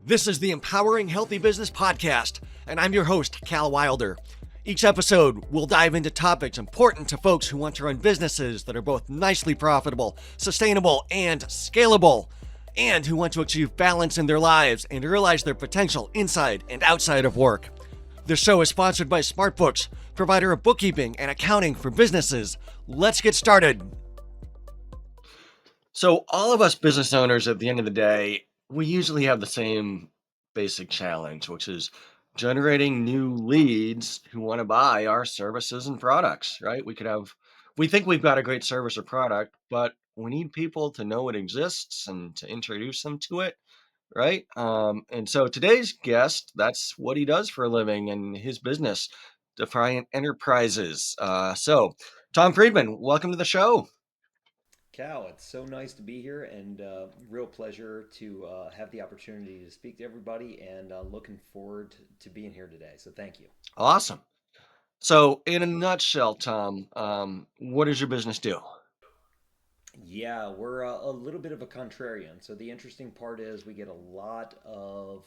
This is the Empowering Healthy Business Podcast, and I'm your host, Cal Wilder. Each episode, we'll dive into topics important to folks who want to run businesses that are both nicely profitable, sustainable, and scalable, and who want to achieve balance in their lives and realize their potential inside and outside of work. The show is sponsored by Smartbooks, provider of bookkeeping and accounting for businesses. Let's get started. So, all of us business owners, at the end of the day, we usually have the same basic challenge, which is generating new leads who want to buy our services and products, right? We think we've got a great service or product, but we need people to know it exists and to introduce them to it, right? And so today's guest, that's what he does for a living in his business, Defiant Enterprises. Tom Freedman, welcome to the show. Cal, it's so nice to be here and real pleasure to have the opportunity to speak to everybody and looking forward to being here today. So thank you. Awesome. So, in a nutshell, Tom, what does your business do? Yeah, we're a little bit of a contrarian. So the interesting part is we get a lot of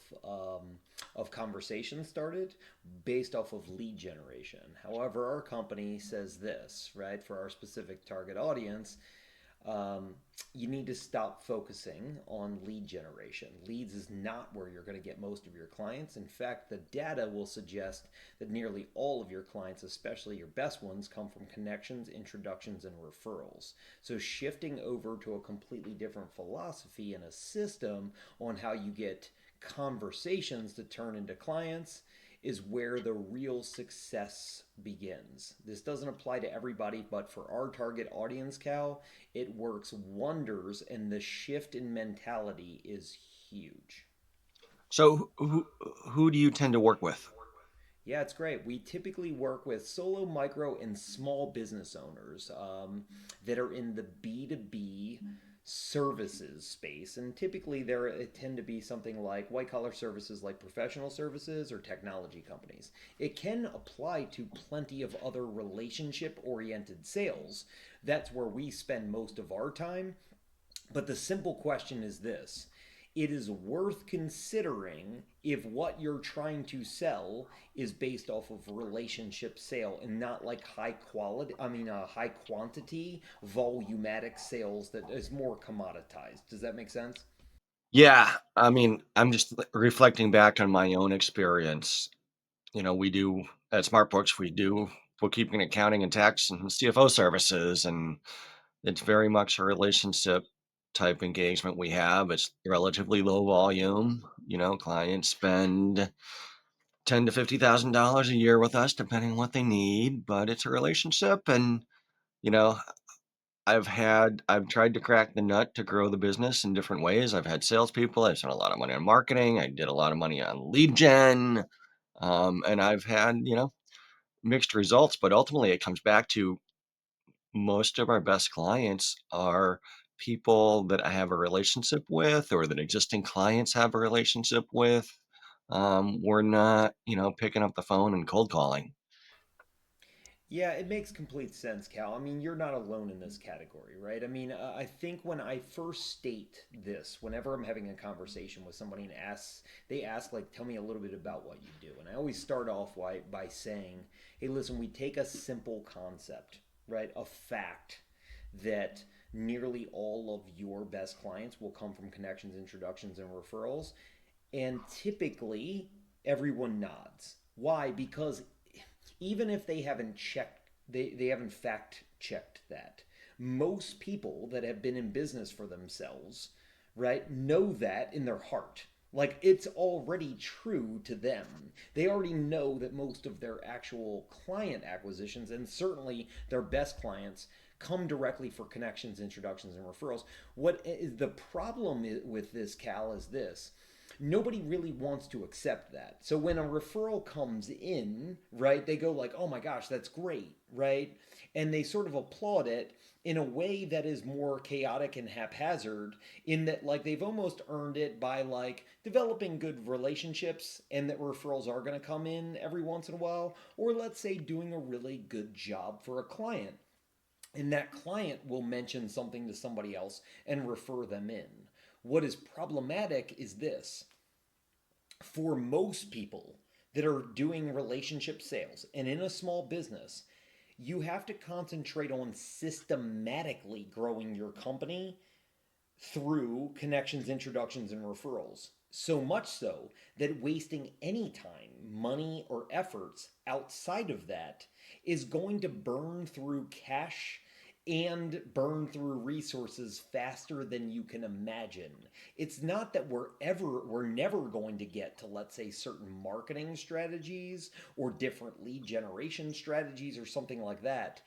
conversations started based off of lead generation. However, our company says this, right, for our specific target audience. um, you need to stop focusing on lead generation. Leads is not where you're going to get most of your clients. In fact, the data will suggest that nearly all of your clients, especially your best ones, come from connections, introductions, and referrals. So, shifting over to a completely different philosophy and a system on how you get conversations to turn into clients is where the real success begins. This doesn't apply to everybody, but for our target audience, Cal, it works wonders, and the shift in mentality is huge. So, who do you tend to work with? Yeah, it's great. We typically work with solo, micro, and small business owners that are in the B2B services space. And typically, there it tend to be something like white collar services like professional services or technology companies. It can apply to plenty of other relationship oriented sales. That's where we spend most of our time. But the simple question is this: it is worth considering if what you're trying to sell is based off of relationship sale and not like high quantity volumetric sales that is more commoditized. Does that make sense? Yeah, I mean, I'm just reflecting back on my own experience. We do at SmartBooks, we do bookkeeping, accounting, and tax and CFO services, and it's very much a relationship type engagement we have. It's relatively low volume. Clients spend ten to $50,000 a year with us, depending on what they need, but it's a relationship, and you know, I've tried to crack the nut to grow the business in different ways. I've had salespeople. I've spent a lot of money on marketing. I did a lot of money on lead gen, and I've had mixed results. But ultimately, it comes back to most of our best clients are people that I have a relationship with, or that existing clients have a relationship with. We're not, picking up the phone and cold calling. Yeah, it makes complete sense, Cal. I mean, you're not alone in this category, right? I mean, I think when I first state this, whenever I'm having a conversation with somebody and they ask, like, tell me a little bit about what you do. And I always start off by saying, hey, listen, we take a simple concept, right? A fact that nearly all of your best clients will come from connections, introductions, and referrals. And typically, everyone nods. Why? Because even if they haven't they haven't fact checked that. Most people that have been in business for themselves, right, know that in their heart. Like it's already true to them. They already know that most of their actual client acquisitions and certainly their best clients come directly for connections, introductions, and referrals. What is the problem with this, Cal, is this: nobody really wants to accept that. So when a referral comes in, right, they go like, "Oh my gosh, that's great," right? And they sort of applaud it in a way that is more chaotic and haphazard, in that like they've almost earned it by like developing good relationships and that referrals are going to come in every once in a while, or let's say doing a really good job for a client, and that client will mention something to somebody else and refer them in. What is problematic is this: For most people that are doing relationship sales and in a small business, you have to concentrate on systematically growing your company through connections, introductions, and referrals. So much so that wasting any time, money, or efforts outside of that is going to burn through cash and burn through resources faster than you can imagine. It's not that we're never going to get to, let's say, certain marketing strategies or different lead generation strategies or something like that,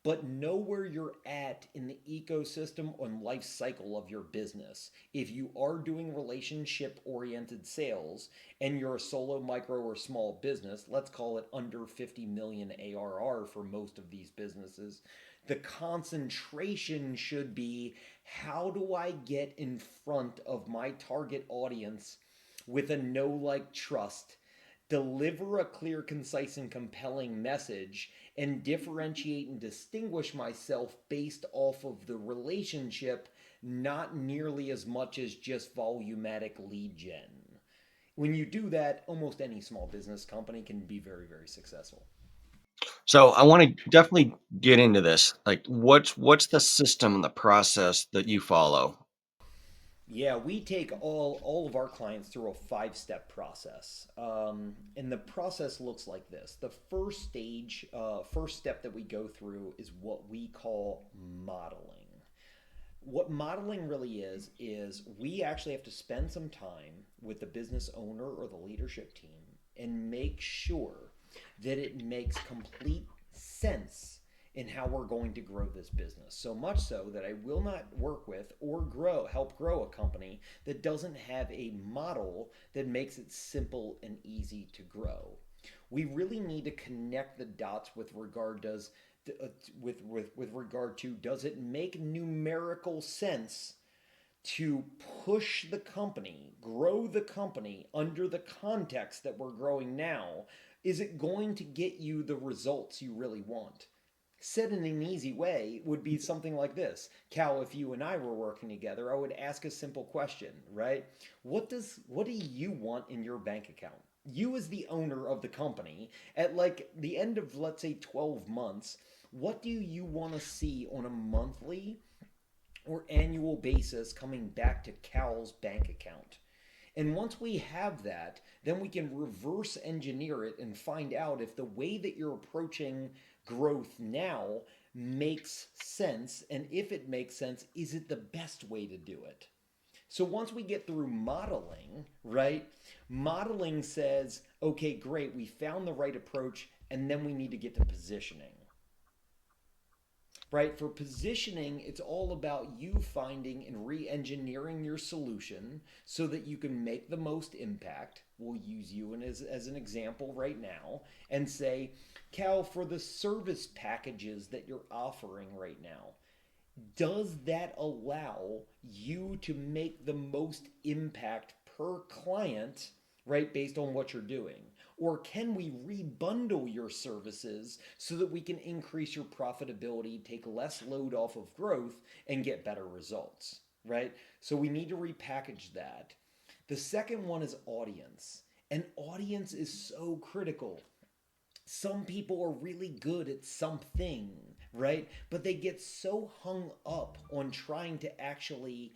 but know where you're at in the ecosystem and life cycle of your business. If you are doing relationship oriented sales and you're a solo, micro, or small business, let's call it under 50 million ARR for most of these businesses, the concentration should be, how do I get in front of my target audience with a know, like, trust, deliver a clear, concise, and compelling message, and differentiate and distinguish myself based off of the relationship, not nearly as much as just volumetric lead gen. When you do that, almost any small business company can be very, very successful. So I want to definitely get into this. Like, what's the system and the process that you follow? Yeah, we take all of our clients through a 5 step process, and the process looks like this. The first stage, first step that we go through is what we call modeling. What modeling really is we actually have to spend some time with the business owner or the leadership team and make sure that it makes complete sense in how we're going to grow this business. So much so that I will not work with or help grow a company that doesn't have a model that makes it simple and easy to grow. We really need to connect the dots with uh, with regard to, does it make numerical sense to push the company, grow the company under the context that we're growing now? Is it going to get you the results you really want? Said in an easy way would be something like this. Cal, if you and I were working together, I would ask a simple question, right? What do you want in your bank account? You, as the owner of the company, at like the end of, let's say, 12 months, what do you want to see on a monthly or annual basis coming back to Cal's bank account? And once we have that, then we can reverse engineer it and find out if the way that you're approaching growth now makes sense. And if it makes sense, is it the best way to do it? So once we get through modeling, right? Modeling says, okay, great, we found the right approach, and then we need to get to positioning, right? For positioning, it's all about you finding and re engineering your solution so that you can make the most impact. We'll use you as an example right now and say, Cal, for the service packages that you're offering right now, does that allow you to make the most impact per client, right, based on what you're doing? Or can we rebundle your services so that we can increase your profitability, take less load off of growth, and get better results, right? So we need to repackage that. The second one is audience. And audience is so critical. Some people are really good at something, right? But they get so hung up on trying to actually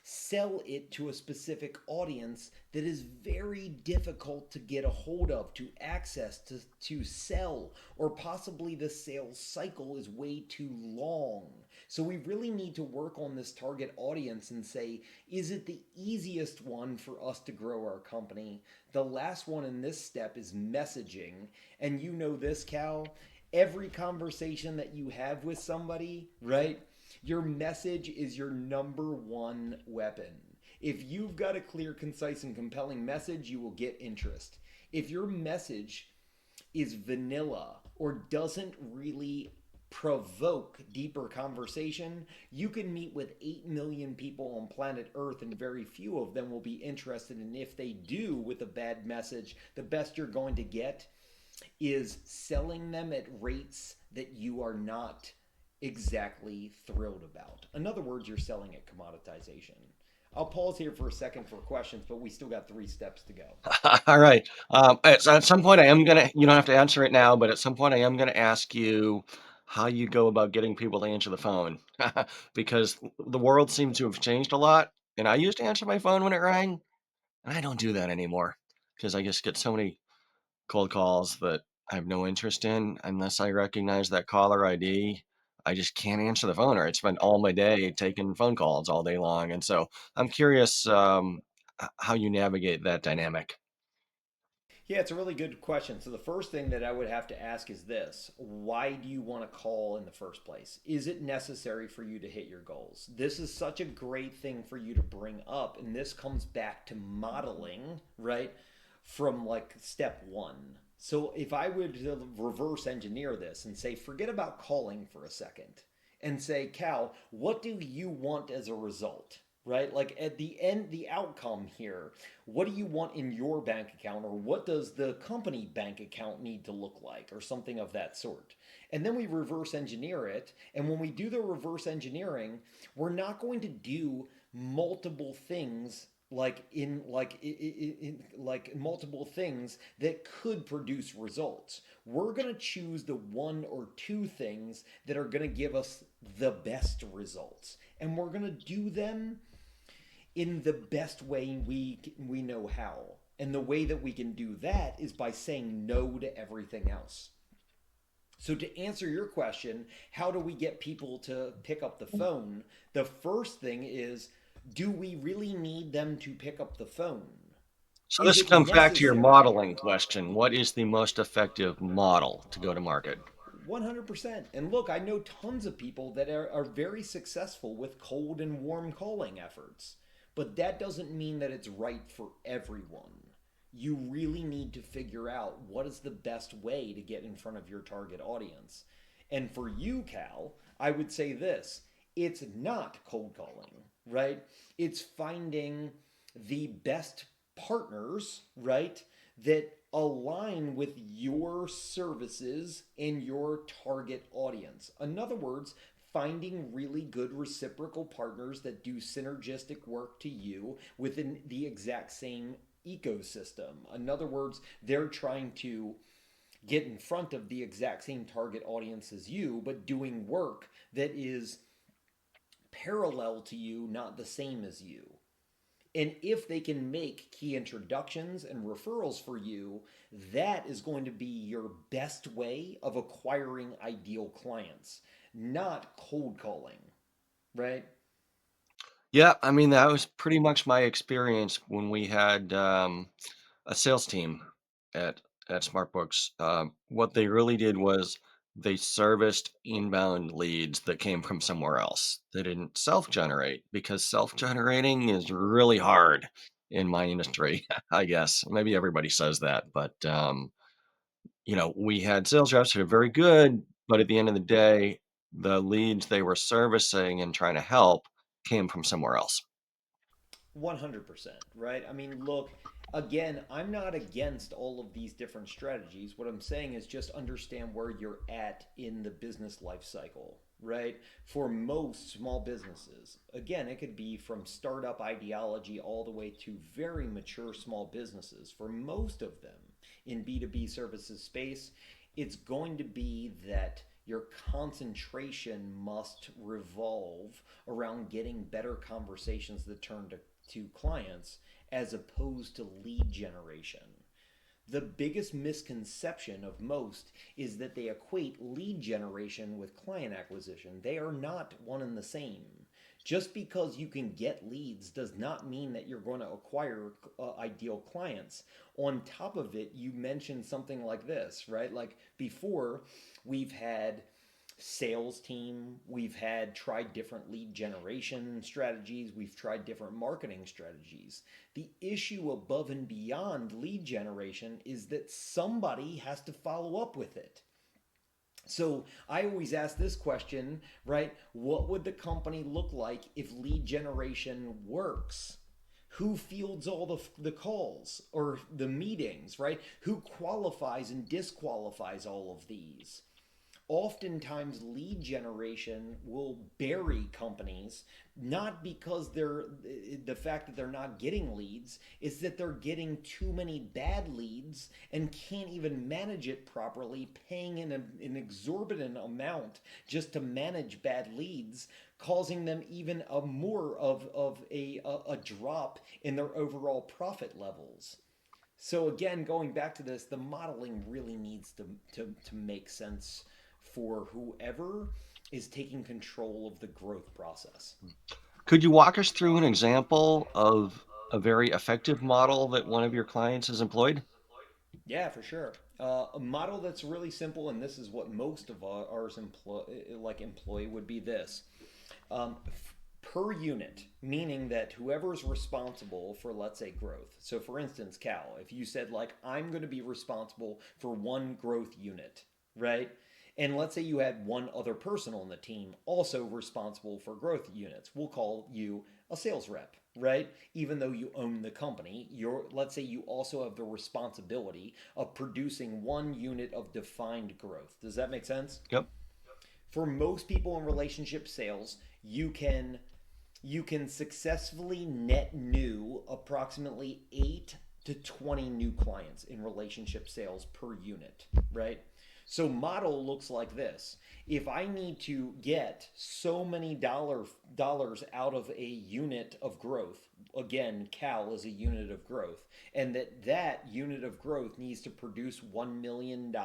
sell it to a specific audience that is very difficult to get a hold of, to access, to sell, or possibly the sales cycle is way too long. So we really need to work on this target audience and say, is it the easiest one for us to grow our company? The last one in this step is messaging. And you know this, Cal, every conversation that you have with somebody, right? Your message is your number one weapon. If you've got a clear, concise, and compelling message, you will get interest. If your message is vanilla or doesn't really provoke deeper conversation, you can meet with 8 million people on planet Earth and very few of them will be interested. And if they do with a bad message, the best you're going to get is selling them at rates that you are not exactly thrilled about. In other words, you're selling at commoditization. I'll pause here for a second for questions, but we still got 3 steps to go. All right. At some point, I am gonna. You don't have to answer it now, but at some point, I am gonna ask you how you go about getting people to answer the phone, because the world seems to have changed a lot. And I used to answer my phone when it rang, and I don't do that anymore because I just get so many cold calls that I have no interest in unless I recognize that caller ID. I just can't answer the phone, or I'd spend all my day taking phone calls all day long. And so I'm curious how you navigate that dynamic. Yeah, it's a really good question. So the first thing that I would have to ask is this: why do you want to call in the first place? Is it necessary for you to hit your goals? This is such a great thing for you to bring up, and this comes back to modeling, right? From like step one. So if I would reverse engineer this and say, forget about calling for a second and say, Cal, what do you want as a result? Right? Like at the end, the outcome here, what do you want in your bank account, or what does the company bank account need to look like, or something of that sort? And then we reverse engineer it. And when we do the reverse engineering, we're not going to do multiple things like multiple things that could produce results. We're going to choose the one or two things that are going to give us the best results, and we're going to do them in the best way we know how. And the way that we can do that is by saying no to everything else. So, to answer your question, how do we get people to pick up the phone? The first thing is, do we really need them to pick up the phone? So Is this it comes back to your necessary? modeling question. What is the most effective model to go to market? 100%. And look, I know tons of people that are very successful with cold and warm calling efforts, but that doesn't mean that it's right for everyone. You really need to figure out what is the best way to get in front of your target audience. And for you, Cal, I would say this: it's not cold calling, right? It's finding the best partners, right, that align with your services and your target audience. In other words, finding really good reciprocal partners that do synergistic work to you within the exact same ecosystem. In other words, they're trying to get in front of the exact same target audience as you, but doing work that is parallel to you, not the same as you. And if they can make key introductions and referrals for you, that is going to be your best way of acquiring ideal clients, not cold calling, right? Yeah, I mean, that was pretty much my experience when we had a sales team at SmartBooks. What they really did was they serviced inbound leads that came from somewhere else. They didn't self-generate because self-generating is really hard in my industry, I guess. Maybe everybody says that, but we had sales reps who are very good, but at the end of the day, the leads they were servicing and trying to help came from somewhere else. 100%, right? I mean, look, again, I'm not against all of these different strategies. What I'm saying is just understand where you're at in the business life cycle, right? For most small businesses, again, it could be from startup ideology all the way to very mature small businesses. For most of them in B2B services space, it's going to be that your concentration must revolve around getting better conversations that turn to clients as opposed to lead generation. The biggest misconception of most is that they equate lead generation with client acquisition. They are not one and the same. Just because you can get leads does not mean that you're going to acquire ideal clients. On top of it, you mentioned something like this, right? Like before, we've had sales team, we've had tried different lead generation strategies, we've tried different marketing strategies. The issue above and beyond lead generation is that somebody has to follow up with it. So I always ask this question, right? What would the company look like if lead generation works? Who fields all the calls or the meetings, right? Who qualifies and disqualifies all of these? Oftentimes lead generation will bury companies, not because they're the fact that they're not getting leads is that they're getting too many bad leads and can't even manage it properly, paying an exorbitant amount just to manage bad leads, causing them even a more of a drop in their overall profit levels. So again, going back to this, the modeling really needs to make sense for whoever is taking control of the growth process. Could you walk us through an example of a very effective model that one of your clients has employed? Yeah, for sure. A model that's really simple, and this is what most of ours employ would be this: per unit, meaning that whoever's responsible for, let's say, growth. So, for instance, Cal, if you said, like, I'm going to be responsible for one growth unit, right? And let's say you had one other person on the team also responsible for growth units. We'll call you a sales rep, right? Even though you own the company, let's say you also have the responsibility of producing one unit of defined growth. Does that make sense? Yep. For most people in relationship sales, you can successfully net new approximately 8 to 20 new clients in relationship sales per unit, right? So model looks like this. If I need to get so many dollars out of a unit of growth, again, Cal is a unit of growth, and that unit of growth needs to produce $1 million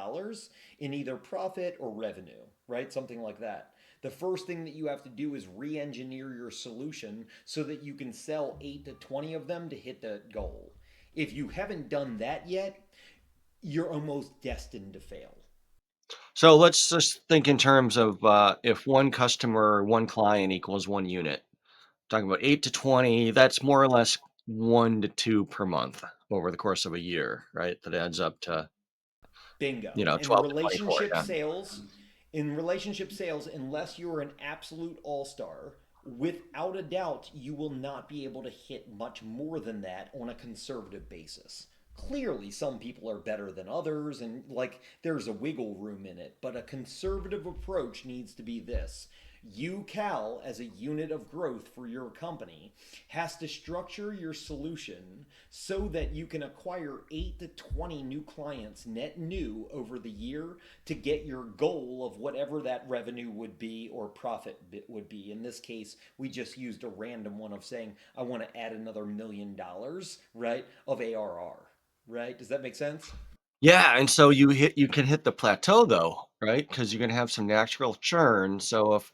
in either profit or revenue, right? Something like that. The first thing that you have to do is re-engineer your solution so that you can sell 8 to 20 of them to hit the goal. If you haven't done that yet, you're almost destined to fail. So let's just think in terms of if one customer, one client equals one unit. Talking about 8 to 20, that's more or less 1 to 2 per month over the course of a year, right? That adds up to, Bingo. 12 to 24, yeah. In relationship sales, unless you're an absolute all-star, without a doubt, you will not be able to hit much more than that on a conservative basis. Clearly, some people are better than others, and like there's a wiggle room in it, but a conservative approach needs to be this. You, Cal, as a unit of growth for your company, has to structure your solution so that you can acquire 8 to 20 new clients net new over the year to get your goal of whatever that revenue would be or profit would be. In this case, we just used a random one of saying, I want to add another $1 million, right, of ARR, right? Does that make sense? Yeah, and so you can hit the plateau though, right? Because you're gonna have some natural churn. So if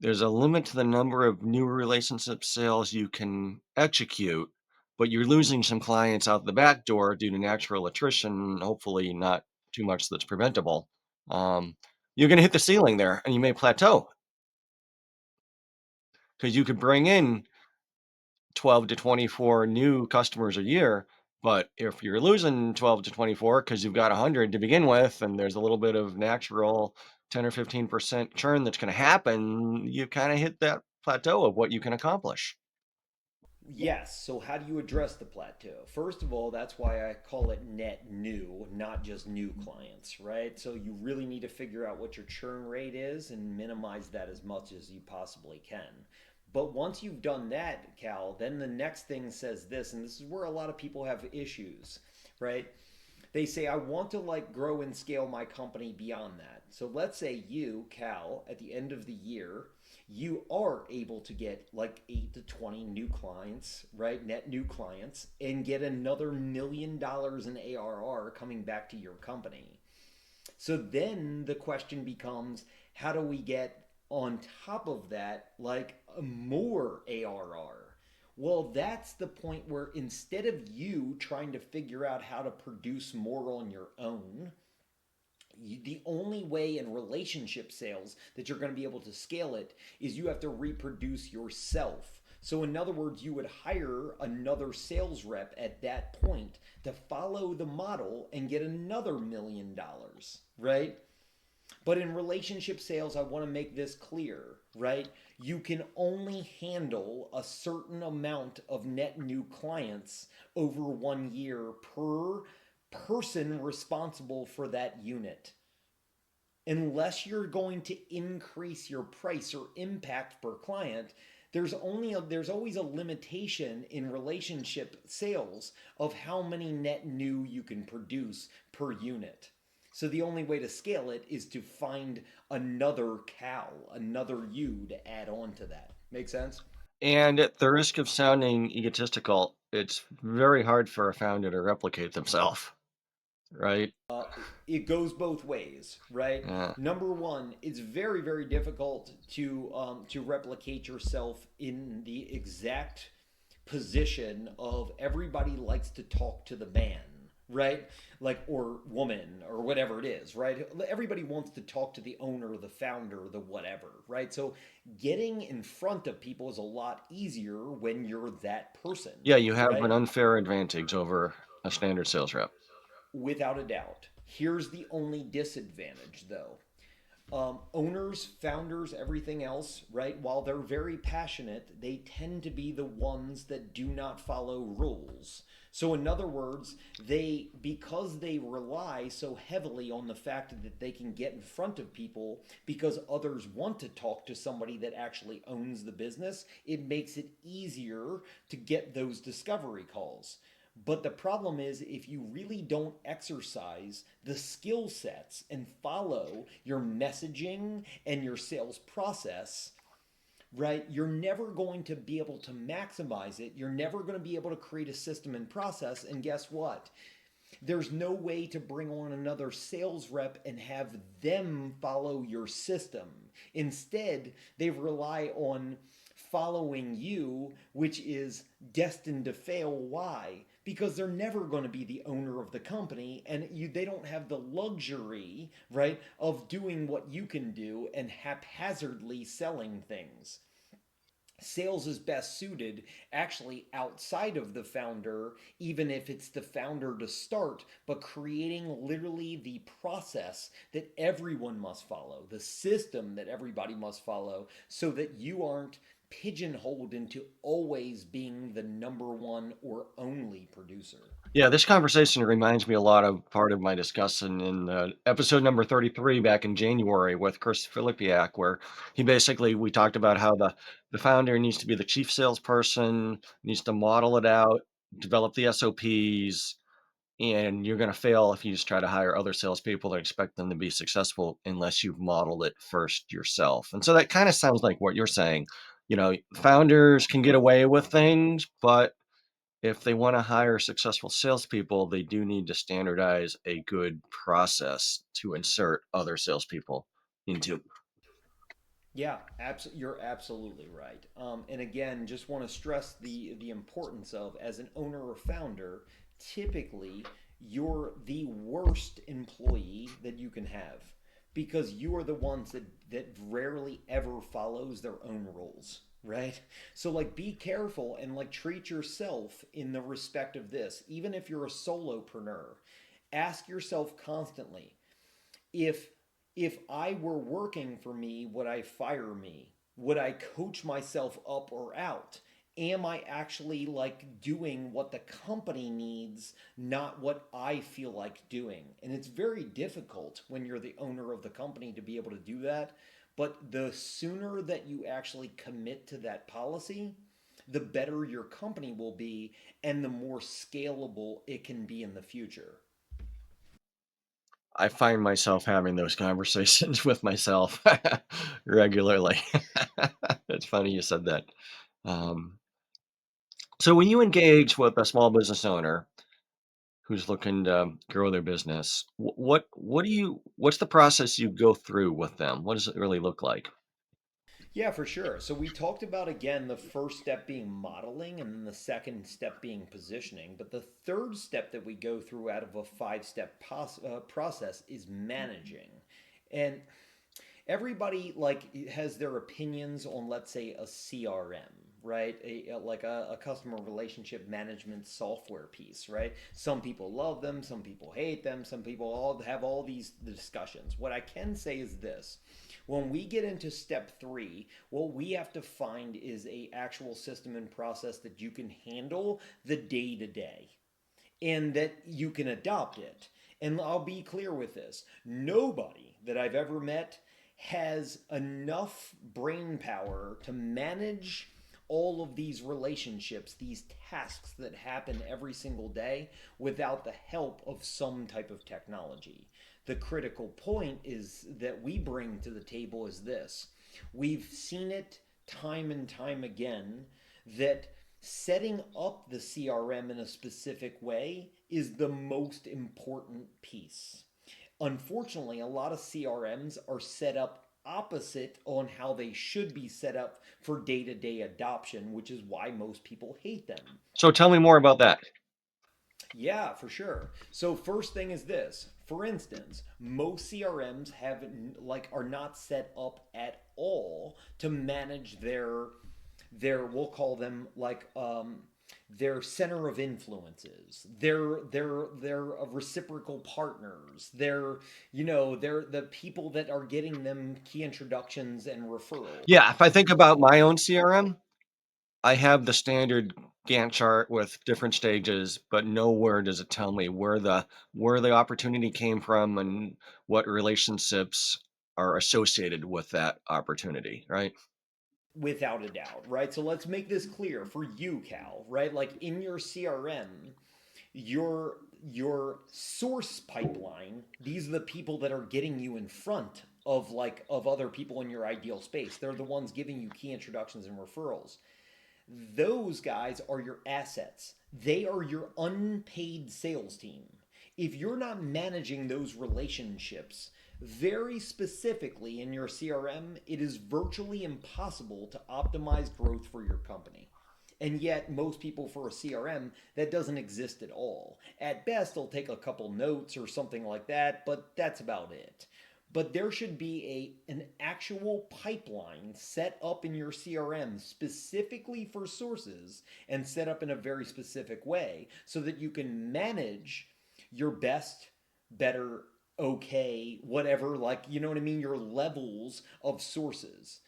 there's a limit to the number of new relationship sales you can execute, but you're losing some clients out the back door due to natural attrition, hopefully not too much that's preventable. Um, you're gonna hit the ceiling there and you may plateau because you could bring in 12 to 24 new customers a year. But if you're losing 12 to 24 because you've got 100 to begin with, and there's a little bit of natural 10 or 15% churn that's going to happen, you kind of hit that plateau of what you can accomplish. Yes. So, how do you address the plateau? First of all, that's why I call it net new, not just new clients, right? So, you really need to figure out what your churn rate is and minimize that as much as you possibly can. But once you've done that, Cal, then the next thing says this, and this is where a lot of people have issues, right? They say, I want to like grow and scale my company beyond that. So let's say you, Cal, at the end of the year, you are able to get like 8 to 20 new clients, right? Net new clients, and get another $1 million in ARR coming back to your company. So then the question becomes, how do we get on top of that like more ARR? Well, that's the point where instead of you trying to figure out how to produce more on your own, the only way in relationship sales that you're going to be able to scale it is you have to reproduce yourself. So, in other words, you would hire another sales rep at that point to follow the model and get another $1 million, right? But in relationship sales, I want to make this clear, right? You can only handle a certain amount of net new clients over 1 year per person responsible for that unit. unless you're going to increase your price or impact per client, there's always a limitation in relationship sales of how many net new you can produce per unit. So the only way to scale it is to find another cow, another you to add on to that. Make sense? And at the risk of sounding egotistical, it's very hard for a founder to replicate themselves, right? It goes both ways, right? Yeah. Number one, it's very, very difficult to replicate yourself in the exact position of everybody likes to talk to the man, right? Like, or woman, or whatever it is, right? Everybody wants to talk to the owner, the founder, the whatever, right? So getting in front of people is a lot easier when you're that person, Yeah, you have right? an unfair advantage over a standard sales rep. Without a doubt. Here's the only disadvantage, though. Owners, founders, everything else, right? While they're very passionate, they tend to be the ones that do not follow rules. So, in other words, because they rely so heavily on the fact that they can get in front of people because others want to talk to somebody that actually owns the business, it makes it easier to get those discovery calls. But the problem is, if you really don't exercise the skill sets and follow your messaging and your sales process, right, you're never going to be able to maximize it. You're never going to be able to create a system and process. And guess what? There's no way to bring on another sales rep and have them follow your system. Instead, they rely on following you, which is destined to fail. Why? Because they're never going to be the owner of the company, and they don't have the luxury, right, of doing what you can do and haphazardly selling things. Sales is best suited actually outside of the founder, even if it's the founder to start, but creating literally the process that everyone must follow, the system that everybody must follow, so that you aren't pigeonholed into always being the number one or only producer. Yeah, this conversation reminds me a lot of part of my discussion in episode number 33 back in January with Chris Filipiak, where we talked about how the founder needs to be the chief salesperson, needs to model it out, develop the SOPs, and you're going to fail if you just try to hire other salespeople and expect them to be successful unless you've modeled it first yourself. And so that kind of sounds like what you're saying. Founders can get away with things, but if they want to hire successful salespeople, they do need to standardize a good process to insert other salespeople into. Yeah, you're absolutely right. And again, just want to stress the importance of, as an owner or founder, typically you're the worst employee that you can have because you are the ones that rarely ever follows their own rules, right? So like be careful and like treat yourself in the respect of this. Even if you're a solopreneur, ask yourself constantly, if I were working for me, would I fire me? Would I coach myself up or out? Am I actually like doing what the company needs, not what I feel like doing? And it's very difficult when you're the owner of the company to be able to do that. But the sooner that you actually commit to that policy, the better your company will be and the more scalable it can be in the future. I find myself having those conversations with myself regularly. It's funny you said that. Um, so when you engage with a small business owner who's looking to grow their business, what's the process you go through with them? What does it really look like? Yeah, for sure. So we talked about again the first step being modeling and then the second step being positioning. But the third step that we go through out of a five-step process is managing. And everybody like has their opinions on, let's say, a CRM, right? Like a customer relationship management software piece, right? Some people love them, some people hate them, some people all have all these discussions. What I can say is this: when we get into step three, what we have to find is a actual system and process that you can handle the day to day and that you can adopt it. And I'll be clear with this, nobody that I've ever met has enough brain power to manage all of these relationships, these tasks that happen every single day without the help of some type of technology. The critical point is that we bring to the table is this. We've seen it time and time again that setting up the CRM in a specific way is the most important piece. Unfortunately, a lot of CRMs are set up opposite on how they should be set up for day to day adoption, which is why most people hate them. So tell me more about that. Yeah, for sure. So first thing is this. For instance, most CRMs have are not set up at all to manage their we'll call them their center of influences, their reciprocal partners, their the people that are getting them key introductions and referrals. Yeah, if I think about my own CRM, I have the standard Gantt chart with different stages, but nowhere does it tell me where the opportunity came from and what relationships are associated with that opportunity, right? Without a doubt, right? So let's make this clear for you, Cal, right? Like in your CRM, your your source pipeline, these are the people that are getting you in front of other people in your ideal space. They're the ones giving you key introductions and referrals. Those guys are your assets. They are your unpaid sales team. If you're not managing those relationships very specifically in your CRM, it is virtually impossible to optimize growth for your company. And yet, most people for a CRM, that doesn't exist at all. At best, they'll take a couple notes or something like that, but that's about it. But there should be an actual pipeline set up in your CRM specifically for sources and set up in a very specific way so that you can manage your best, better, okay, whatever, like, you know what I mean, your levels of sources.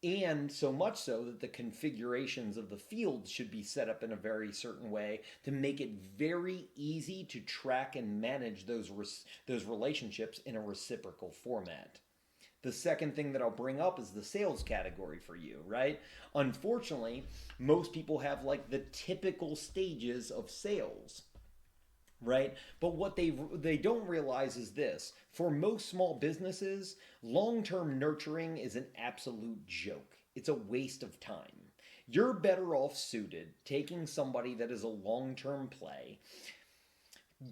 And so much so that the configurations of the fields should be set up in a very certain way to make it very easy to track and manage those relationships in a reciprocal format. The second thing that I'll bring up is the sales category for you, right? Unfortunately, most people have like the typical stages of sales, right? But what they don't realize is this: for most small businesses, long-term nurturing is an absolute joke. It's a waste of time. You're better off suited taking somebody that is a long-term play,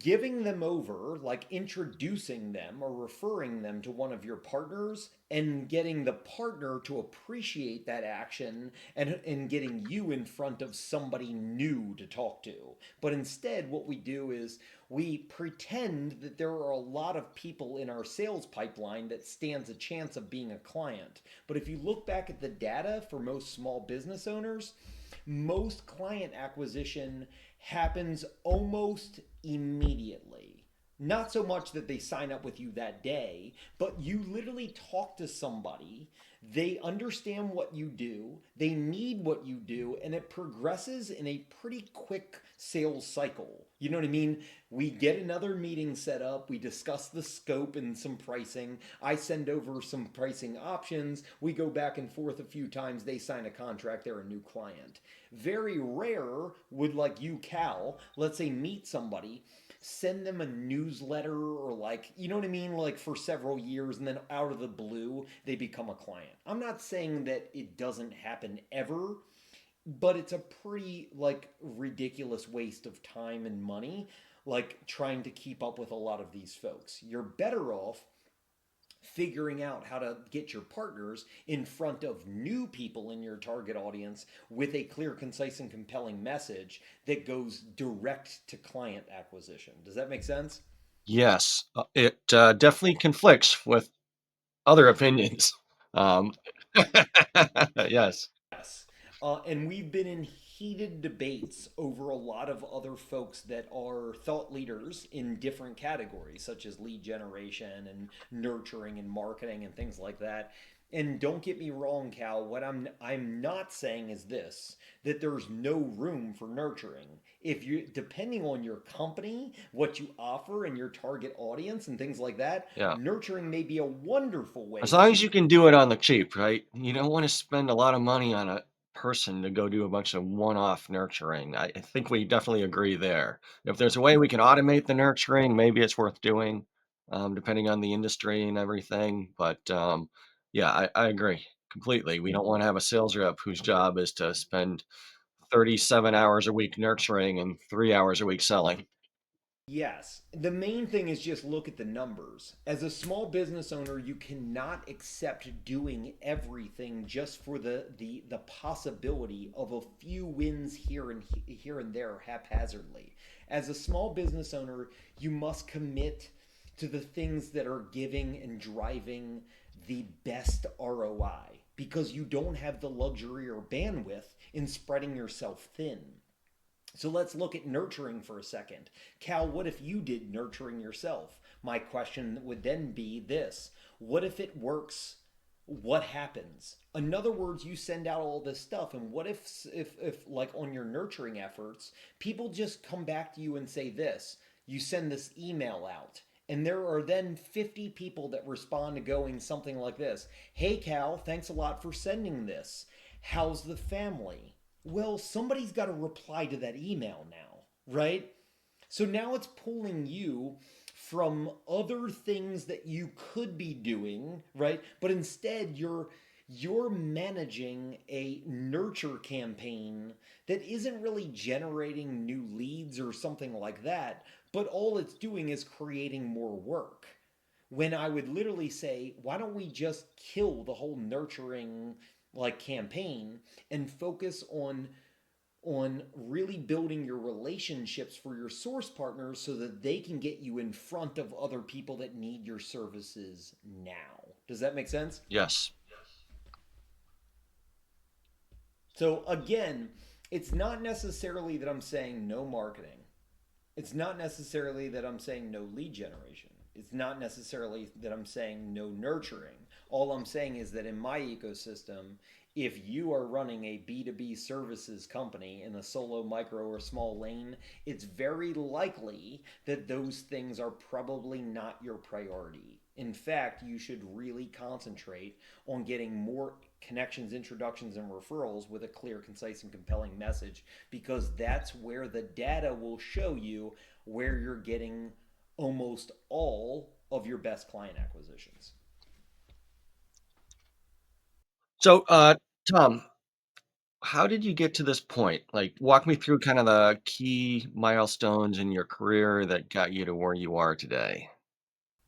giving them over, like introducing them or referring them to one of your partners and getting the partner to appreciate that action and getting you in front of somebody new to talk to. But instead, what we do is we pretend that there are a lot of people in our sales pipeline that stands a chance of being a client. But if you look back at the data for most small business owners, most client acquisition happens almost immediately. Not so much that they sign up with you that day, but you literally talk to somebody. They understand what you do, they need what you do, and it progresses in a pretty quick sales cycle. You know what I mean? We get another meeting set up, we discuss the scope and some pricing. I send over some pricing options, we go back and forth a few times, they sign a contract, they're a new client. Very rare would, like you, Cal, let's say meet somebody, send them a newsletter or, like, you know what I mean, like for several years, and then out of the blue they become a client. I'm not saying that it doesn't happen ever, but it's a pretty like ridiculous waste of time and money, like trying to keep up with a lot of these folks. You're better off figuring out how to get your partners in front of new people in your target audience with a clear, concise, and compelling message that goes direct to client acquisition. Does that make sense? Yes, it definitely conflicts with other opinions. Um, yes. Yes. And we've been in heated debates over a lot of other folks that are thought leaders in different categories, such as lead generation and nurturing and marketing and things like that. And don't get me wrong, Cal, what I'm not saying is this, that there's no room for nurturing. If you, depending on your company, what you offer and your target audience and things like that, Yeah. nurturing may be a wonderful As way long to as you can do it on the cheap, right? You don't wanna spend a lot of money on a person to go do a bunch of one-off nurturing. I think we definitely agree there. If there's a way we can automate the nurturing, maybe it's worth doing, depending on the industry and everything, but, yeah, I agree completely. We don't wanna have a sales rep whose job is to spend 37 hours a week nurturing and 3 hours a week selling. Yes. The main thing is just look at the numbers. As a small business owner, you cannot accept doing everything just for the possibility of a few wins here and there haphazardly. As a small business owner, you must commit to the things that are giving and driving the best ROI because you don't have the luxury or bandwidth in spreading yourself thin. So let's look at nurturing for a second. Cal, what if you did nurturing yourself? My question would then be this: what if it works? What happens? In other words, you send out all this stuff, and what if like on your nurturing efforts, people just come back to you and say this? You send this email out, and there are then 50 people that respond to going something like this: Hey, Cal, thanks a lot for sending this. How's the family? Well, somebody's got to reply to that email now, right? So now it's pulling you from other things that you could be doing, right? But instead you're managing a nurture campaign that isn't really generating new leads or something like that, but all it's doing is creating more work. When I would literally say, why don't we just kill the whole nurturing like campaign and focus on really building your relationships for your source partners so that they can get you in front of other people that need your services now. Does that make sense? Yes. So again, it's not necessarily that I'm saying no marketing. It's not necessarily that I'm saying no lead generation. It's not necessarily that I'm saying no nurturing. All I'm saying is that in my ecosystem, if you are running a B2B services company in a solo, micro, or small lane, it's very likely that those things are probably not your priority. In fact, you should really concentrate on getting more connections, introductions, and referrals with a clear, concise, and compelling message because that's where the data will show you where you're getting almost all of your best client acquisitions. So, Tom, how did you get to this point? Like, walk me through kind of the key milestones in your career that got you to where you are today.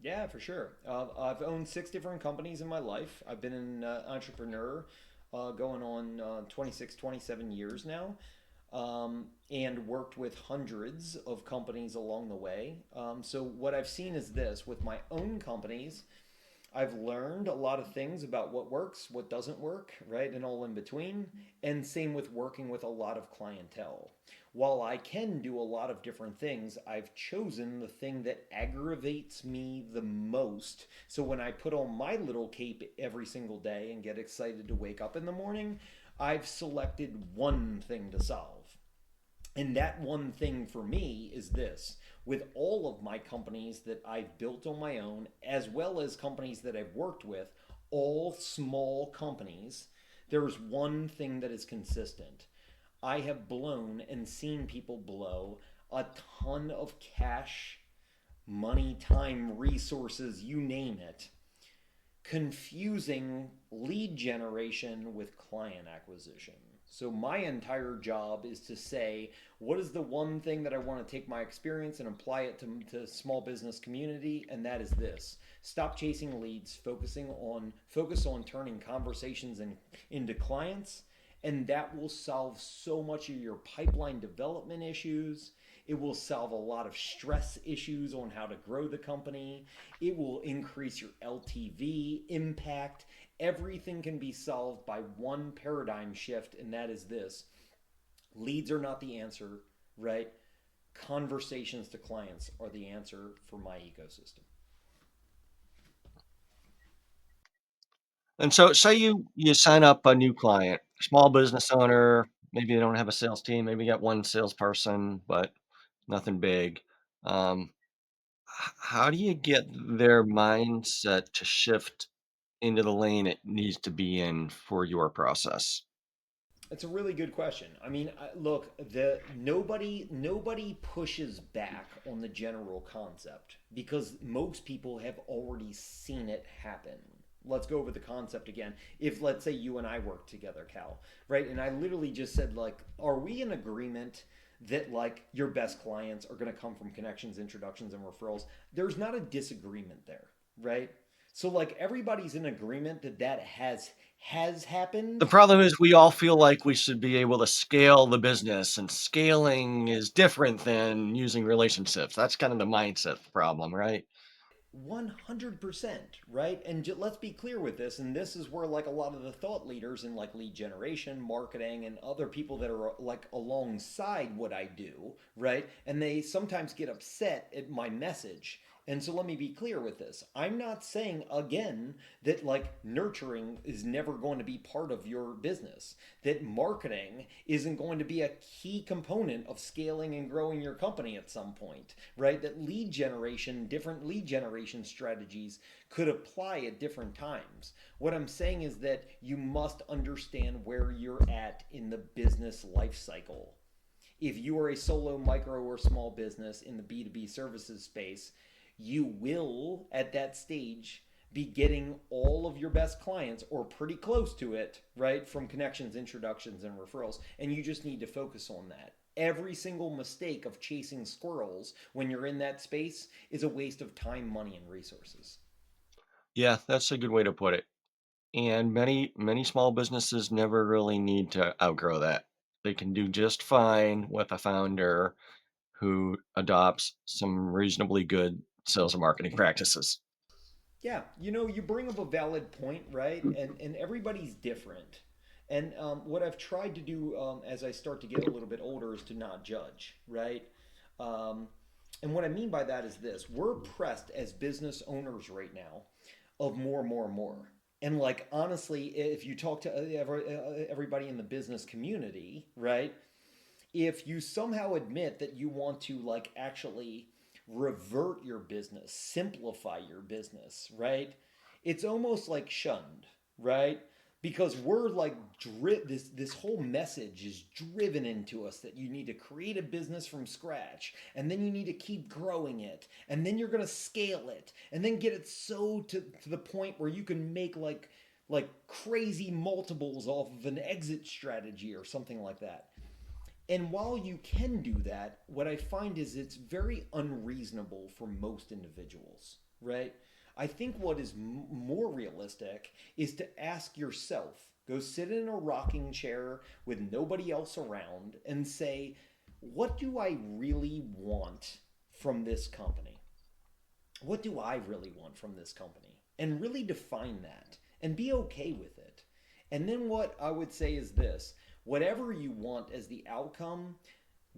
Yeah, for sure. I've owned 6 different companies in my life. I've been an entrepreneur going on 26, 27 years now, and worked with hundreds of companies along the way. So, what I've seen is this with my own companies, I've learned a lot of things about what works, what doesn't work, right? And all in between. And same with working with a lot of clientele. While I can do a lot of different things, I've chosen the thing that aggravates me the most. So when I put on my little cape every single day and get excited to wake up in the morning, I've selected one thing to solve. And that one thing for me is this: with all of my companies that I've built on my own, as well as companies that I've worked with, all small companies, there's one thing that is consistent. I have blown and seen people blow a ton of cash, money, time, resources, you name it, confusing lead generation with client acquisition. So my entire job is to say, what is the one thing that I want to take my experience and apply it to small business community? And that is this: stop chasing leads, focus on turning conversations into clients, and that will solve so much of your pipeline development issues. It will solve a lot of stress issues on how to grow the company. It will increase your LTV impact. Everything can be solved by one paradigm shift, and that is this: leads are not the answer, right? Conversations to clients are the answer for my ecosystem. And so say you sign up a new client, small business owner, maybe they don't have a sales team, maybe you got one salesperson, but nothing big. Um, how do you get their mindset to shift into the lane it needs to be in for your process? It's a really good question. I mean, look, the nobody pushes back on the general concept because most people have already seen it happen. Let's go over the concept again. If let's say you and I work together, Cal, right? And I literally just said like, are we in agreement that like your best clients are going to come from connections, introductions and referrals? There's not a disagreement there, right? So like everybody's in agreement that that has The happened. problem is we all feel like we should be able to scale the business, and scaling is different than using relationships. That's kind of the mindset problem, right? 100%, right? And let's be clear with this, and this is where like a lot of the thought leaders in like lead generation, marketing, and other people that are like alongside what I do, right? And they sometimes get upset at my message. And so let me be clear with this. I'm not saying again that like nurturing is never going to be part of your business, that marketing isn't going to be a key component of scaling and growing your company at some point, right? That lead generation, different lead generation strategies could apply at different times. What I'm saying is that you must understand where you're at in the business life cycle. If you are a solo, micro, or small business in the B2B services space, you will, at that stage, be getting all of your best clients or pretty close to it, right, from connections, introductions, and referrals. And you just need to focus on that. Every single mistake of chasing squirrels when you're in that space is a waste of time, money, and resources. Yeah, that's a good way to put it. And many small businesses never really need to outgrow that. They can do just fine with a founder who adopts some reasonably good sales and marketing practices. Yeah, you bring up a valid point, right? And everybody's different. And what I've tried to do as I start to get a little bit older is to not judge, right? Um, and what I mean by that is this: we're pressed as business owners right now of more, more, more. And like honestly, if you talk to everybody in the business community, right? If you somehow admit that you want to like actually revert your business, simplify your business, right? It's almost like shunned, right? Because we're like this whole message is driven into us that you need to create a business from scratch and then you need to keep growing it and then you're going to scale it and then get it so to the point where you can make like crazy multiples off of an exit strategy or something like that. And while you can do that, what I find is it's very unreasonable for most individuals, right? I think what is more realistic is to ask yourself, go sit in a rocking chair with nobody else around and say, what do I really want from this company? What do I really want from this company? And really define that and be okay with it. And then what I would say is this: whatever you want as the outcome,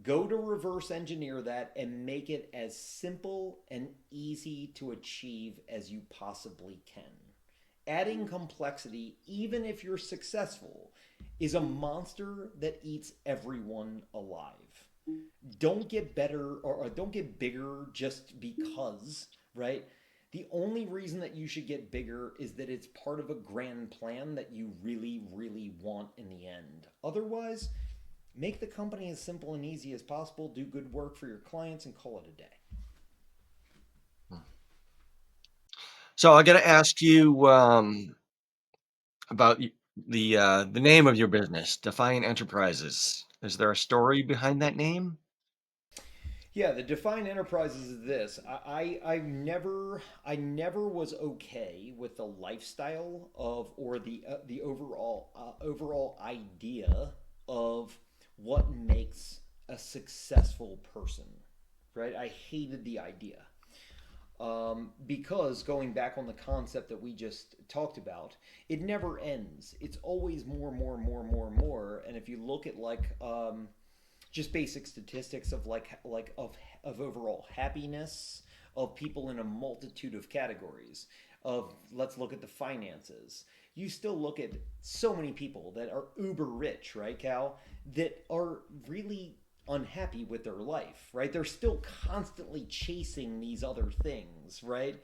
go to reverse engineer that and make it as simple and easy to achieve as you possibly can. Adding complexity, even if you're successful, is a monster that eats everyone alive. Don't get better or don't get bigger just because, right? The only reason that you should get bigger is that it's part of a grand plan that you really, really want in the end. Otherwise, make the company as simple and easy as possible, do good work for your clients, and call it a day. So I got to ask you about the name of your business, Define Enterprises. Is there a story behind that name? Yeah, the defined enterprises is this. I never was okay with the lifestyle of or the overall idea of what makes a successful person, right? I hated the idea. Because going back on the concept that we just talked about, it never ends. It's always more, more, more, more, more. And if you look at like just basic statistics of like of overall happiness of people in a multitude of categories. of let's look at the finances. You still look at so many people that are uber rich, right, Cal, that are really unhappy with their life, right? They're still constantly chasing these other things, right?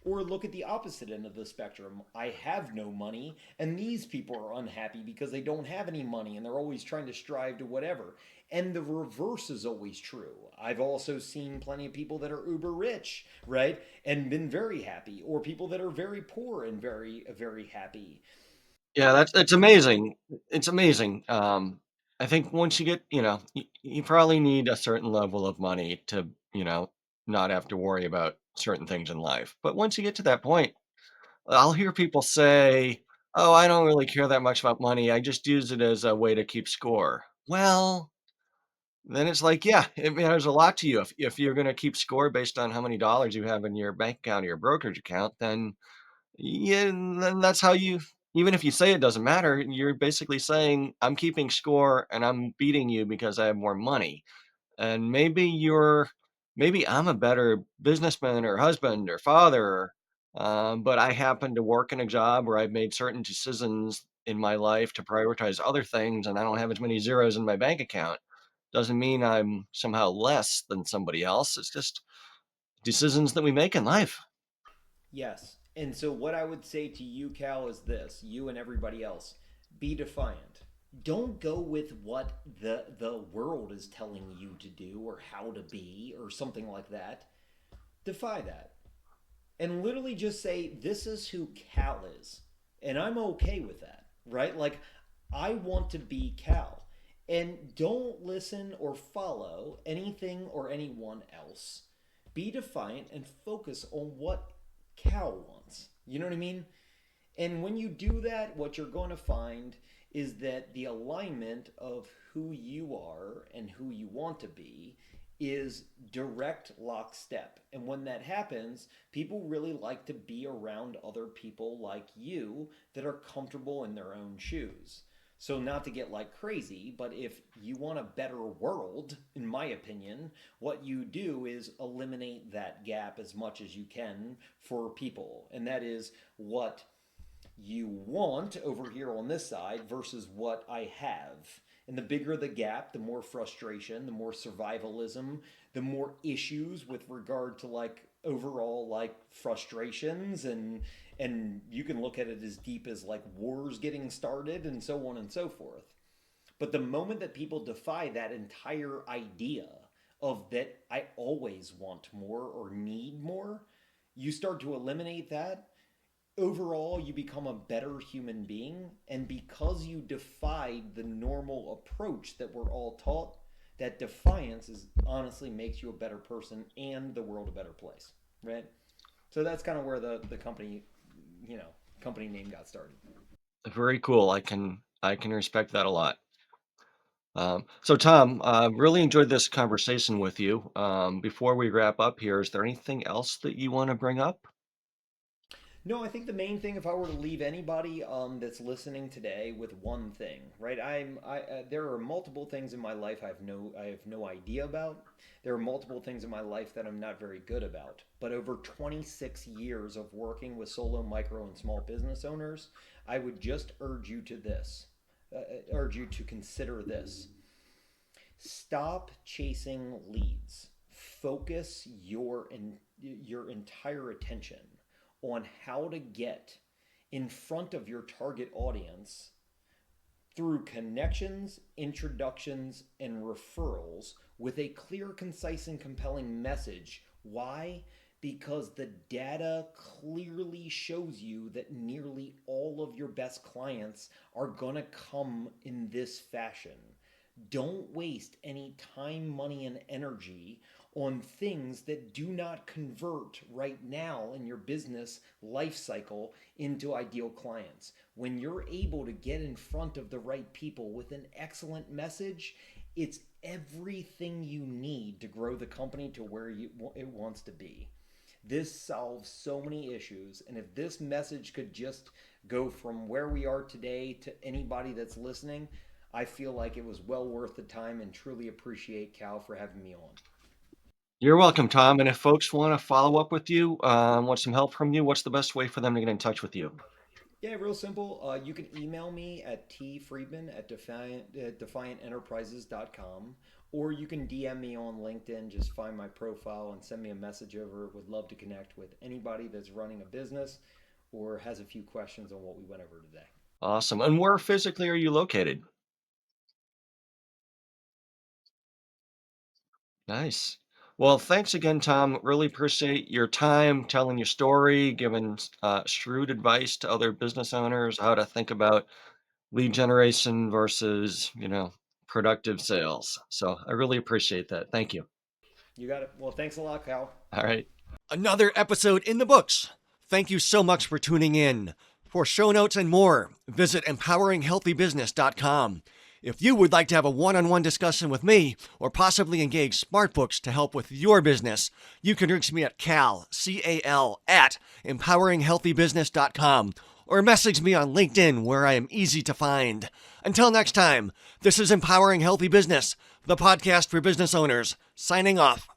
Or look at the opposite end of the spectrum. I have no money, and these people are unhappy because they don't have any money and they're always trying to strive to whatever. And the reverse is always true. I've also seen plenty of people that are uber rich, right? And been very happy, or people that are very poor and very, very happy. Yeah, that's amazing. It's amazing. I think once you get, you probably need a certain level of money to, not have to worry about certain things in life. But once you get to that point, I'll hear people say, "Oh, I don't really care that much about money. I just use it as a way to keep score." Well, then it's like, yeah, it matters a lot to you. If you're going to keep score based on how many dollars you have in your bank account or your brokerage account, then yeah, then that's how you even if you say it doesn't matter, you're basically saying, "I'm keeping score and I'm beating you because I have more money." And maybe I'm a better businessman or husband or father, but I happen to work in a job where I've made certain decisions in my life to prioritize other things, and I don't have as many zeros in my bank account. Doesn't mean I'm somehow less than somebody else. It's just decisions that we make in life. Yes. And so, what I would say to you, Cal, is this: you and everybody else, be defiant. Don't go with what the world is telling you to do or how to be or something like that. Defy that. And literally just say, this is who Cal is. And I'm okay with that, right? Like, I want to be Cal. And don't listen or follow anything or anyone else. Be defiant and focus on what Cal wants. You know what I mean? And when you do that, what you're going to find is that the alignment of who you are and who you want to be is direct lockstep. And when that happens, people really like to be around other people like you that are comfortable in their own shoes. So, not to get like crazy, but if you want a better world, in my opinion, what you do is eliminate that gap as much as you can for people. And that is what you want over here on this side versus what I have. And the bigger the gap, the more frustration, the more survivalism, the more issues with regard to like overall like frustrations and you can look at it as deep as like wars getting started and so on and so forth. But the moment that people defy that entire idea of that I always want more or need more, you start to eliminate that. Overall, you become a better human being. And because you defied the normal approach that we're all taught, that defiance is honestly makes you a better person and the world a better place, right? So that's kind of where the company, you know, company name got started. Very cool. I can respect that a lot. So Tom, really enjoyed this conversation with you. Before we wrap up here, is there anything else that you want to bring up? No, I think the main thing, if I were to leave anybody that's listening today with one thing, right? There are multiple things in my life I have no idea about. There are multiple things in my life that I'm not very good about. But over 26 years of working with solo, micro, and small business owners, I would just urge you to consider this. Stop chasing leads. Focus your entire attention on how to get in front of your target audience through connections, introductions, and referrals with a clear, concise, and compelling message. Why? Because the data clearly shows you that nearly all of your best clients are going to come in this fashion. Don't waste any time, money, and energy on things that do not convert right now in your business life cycle into ideal clients. When you're able to get in front of the right people with an excellent message, it's everything you need to grow the company to where it wants to be. This solves so many issues. And if this message could just go from where we are today to anybody that's listening, I feel like it was well worth the time and truly appreciate Cal for having me on. You're welcome, Tom. And if folks want to follow up with you, want some help from you, what's the best way for them to get in touch with you? Yeah, real simple. You can email me at tfreedman@defiantenterprises.com, or you can DM me on LinkedIn. Just find my profile and send me a message over. Would love to connect with anybody that's running a business or has a few questions on what we went over today. Awesome. And where physically are you located? Nice. Well, thanks again, Tom. Really appreciate your time telling your story, giving shrewd advice to other business owners, how to think about lead generation versus, productive sales. So I really appreciate that. Thank you. You got it. Well, thanks a lot, Cal. All right. Another episode in the books. Thank you so much for tuning in. For show notes and more, visit empoweringhealthybusiness.com. If you would like to have a one-on-one discussion with me or possibly engage smartbooks to help with your business, you can reach me at C-A-L, at empoweringhealthybusiness.com or message me on LinkedIn where I am easy to find. Until next time, this is Empowering Healthy Business, the podcast for business owners, signing off.